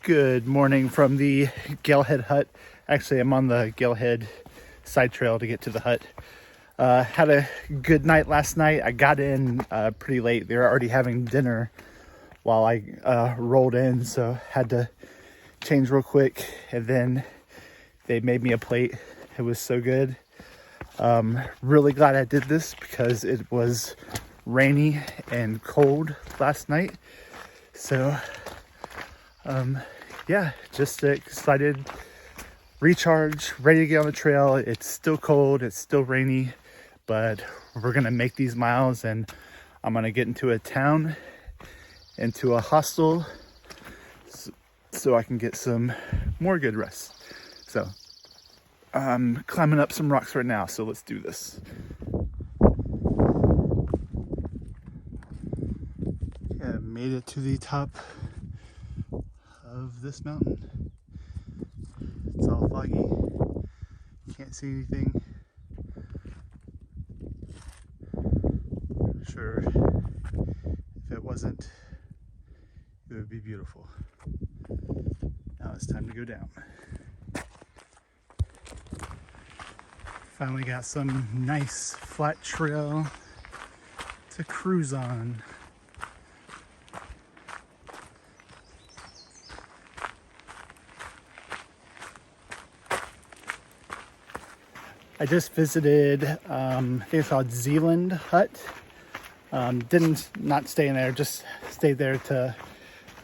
Good morning from the Galehead Hut. Actually, I'm on the Galehead side trail to get to the hut. Had a good night last night. I got in pretty late. They were already having dinner while I rolled in, so had to change real quick. And then they made me a plate. It was so good. Really glad I did this because it was rainy and cold last night. So yeah, just excited, recharge, ready to get on the trail. It's still cold, it's still rainy, but we're gonna make these miles, and I'm gonna get into a town, into a hostel, so I can get some more good rest. So I'm climbing up some rocks right now, so let's do this. Yeah, made it to the top of this mountain. It's all foggy, can't see anything. I'm sure if it wasn't, it would be beautiful. Now it's time to go down. Finally got some nice flat trail to cruise on. I just visited, I think it's called Zealand Hut. Didn't not stay in there, just stayed there to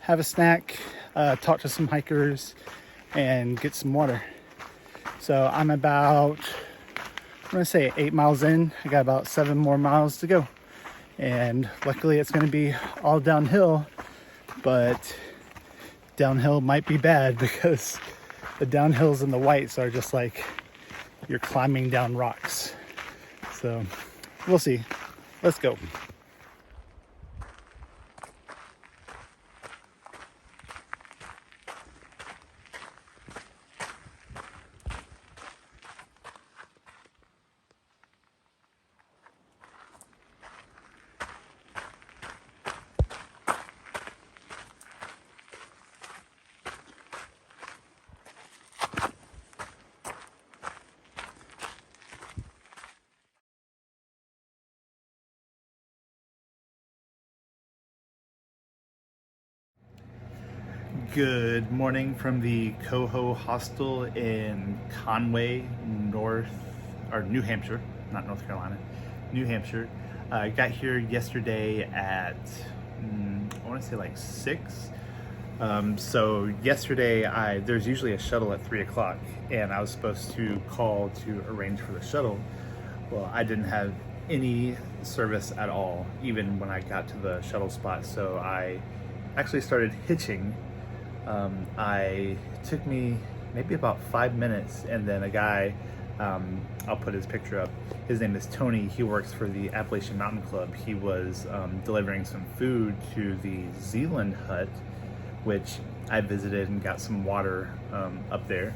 have a snack, talk to some hikers, and get some water. So I'm about, I'm gonna say 8 miles in. I got about 7 more miles to go. And luckily it's gonna be all downhill, but downhill might be bad because the downhills and the whites are just like, you're climbing down rocks. So we'll see. Let's go. Good morning from the Coho Hostel in Conway, New Hampshire, not North Carolina, New Hampshire. I got here yesterday at, I want to say like 6. So yesterday, there's usually a shuttle at 3 o'clock, and I was supposed to call to arrange for the shuttle. Well, I didn't have any service at all, even when I got to the shuttle spot, so I actually started hitching. It took me maybe about 5 minutes, and then a guy, I'll put his picture up, his name is Tony, he works for the Appalachian Mountain Club. He was delivering some food to the Zealand Hut, which I visited and got some water up there.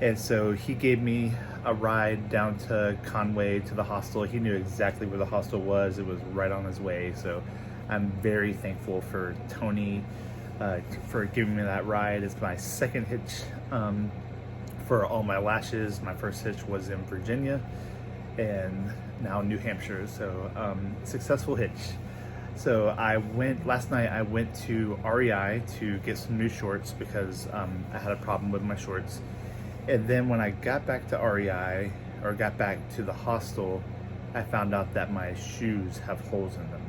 And so he gave me a ride down to Conway to the hostel. He knew exactly where the hostel was. It was right on his way. So I'm very thankful for Tony for giving me that ride. It's my second hitch for all my lashes. My first hitch was in Virginia, and now New Hampshire. So successful hitch. So last night I went to REI to get some new shorts because I had a problem with my shorts. And then when I got back to REI, or got back to the hostel, I found out that my shoes have holes in them.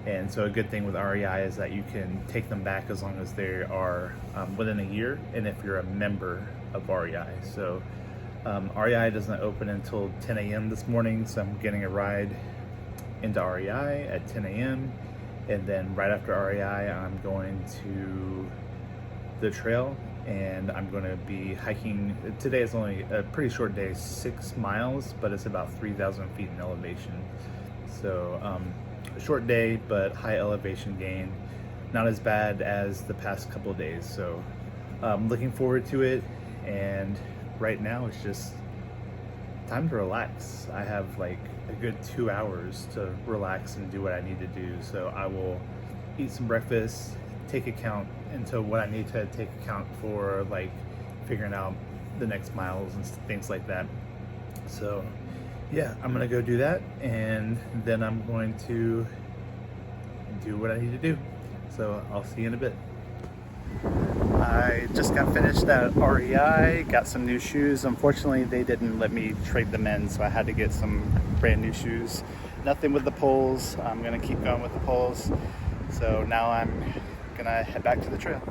And so a good thing with REI is that you can take them back as long as they are within a year, and if you're a member of REI. So REI doesn't open until 10 a.m. this morning, so I'm getting a ride into REI at 10 a.m. And then right after REI, I'm going to the trail, and I'm going to be hiking. Today is only a pretty short day, 6 miles, but it's about 3,000 feet in elevation. So a short day, but high elevation gain. Not as bad as the past couple of days. So I'm looking forward to it. And right now it's just time to relax. I have like a good 2 hours to relax and do what I need to do. So I will eat some breakfast, take account into what I need to take account for, like figuring out the next miles and things like that. So yeah, I'm gonna go do that, and then I'm going to do what I need to do. So I'll see you in a bit. I just got finished at REI, got some new shoes. Unfortunately, they didn't let me trade them in, so I had to get some brand new shoes. Nothing with the poles. I'm gonna keep going with the poles. So now I'm gonna head back to the trail.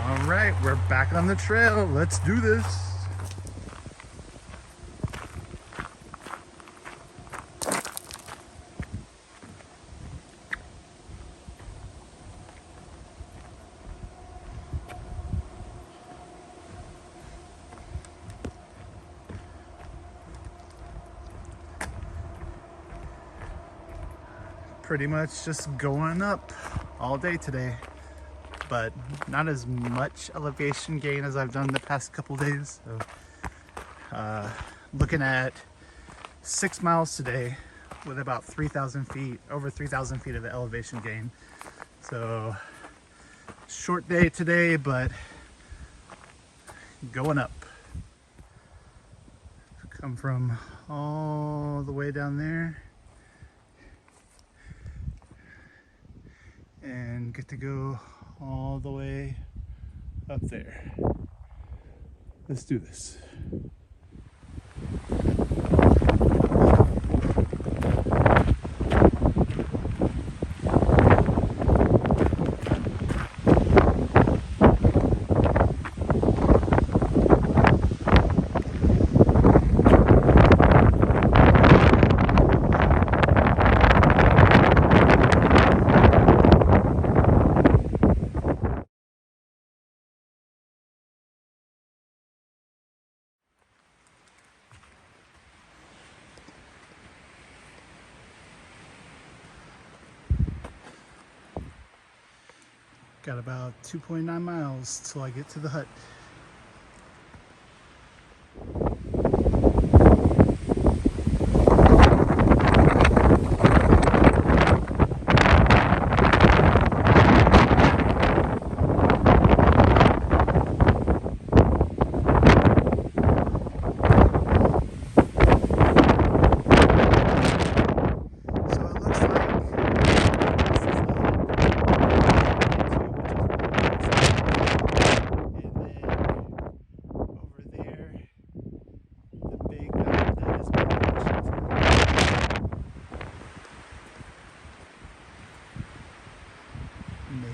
All right, we're back on the trail. Let's do this. Pretty much just going up all day today, but not as much elevation gain as I've done the past couple days. So looking at 6 miles today with about 3,000 feet, over 3,000 feet of elevation gain. So short day today, but going up. Come from all the way down there and get to go all the way up there. Let's do this. Got about 2.9 miles till I get to the hut.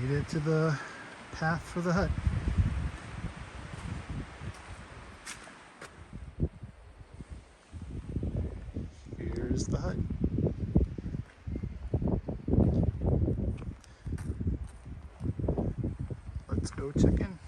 Made it to the path for the hut. Here's the hut. Let's go check in.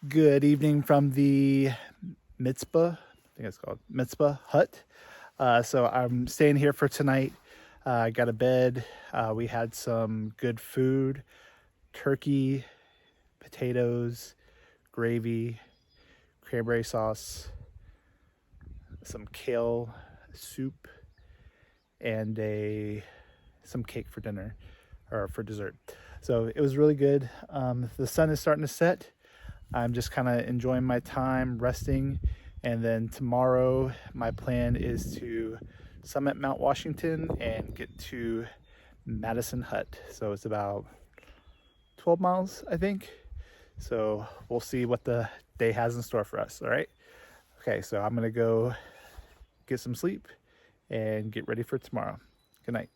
Good evening from the Mizpah, I think it's called Mizpah Hut. So I'm staying here for tonight. I got a bed. We had some good food, turkey, potatoes, gravy, cranberry sauce, some kale soup, and some cake for dinner, or for dessert. So it was really good. The sun is starting to set. I'm just kind of enjoying my time, resting, And then tomorrow, my plan is to summit Mount Washington and get to Madison Hut. So it's about 12 miles, I think. So we'll see what the day has in store for us, all right? Okay, so I'm gonna go get some sleep and get ready for tomorrow. Good night.